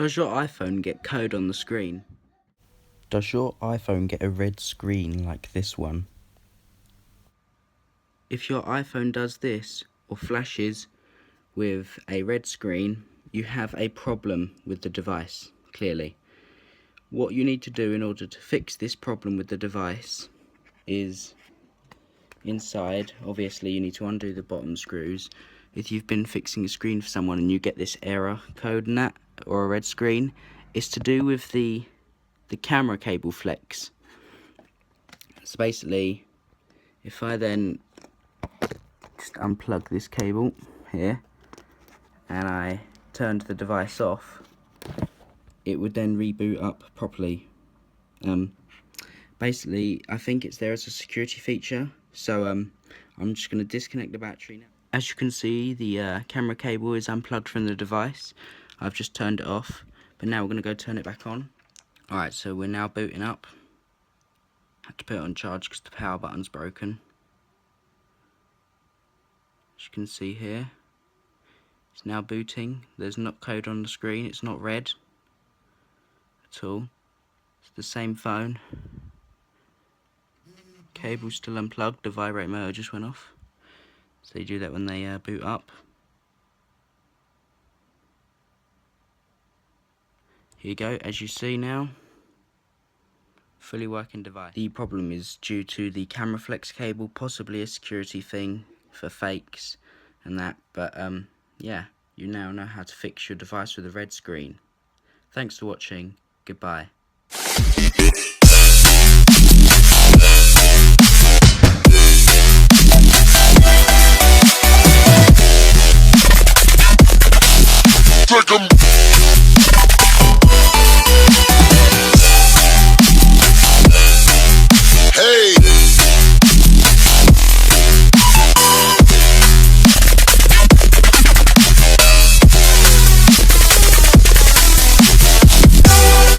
Does your iPhone get code on the screen? Does your iPhone get a red screen like this one? If your iPhone does this, or flashes with a red screen, you have a problem with the device, clearly. What you need to do in order to fix this problem with the device is, inside, obviously you need to undo the bottom screws. If you've been fixing a screen for someone and you get this error code and that, or a red screen, it's to do with the camera cable flex. So basically, if I then just unplug this cable here and I turned the device off, it would then reboot up properly. Basically, I think it's there as a security feature, so I'm just going to disconnect the battery now. As you can see, the camera cable is unplugged from the device. I've just turned it off, but now we're going to go turn it back on. Alright, so we're now booting up. Had to put it on charge because the power button's broken. As you can see here, it's now booting. There's not code on the screen, it's not red at all. It's the same phone. Cable's still unplugged, the vibrate motor just went off. So they do that when they boot up. Here you go, as you see now, fully working device. The problem is due to the camera flex cable, possibly a security thing for fakes and that, but yeah, you now know how to fix your device with a red screen. Thanks for watching, goodbye.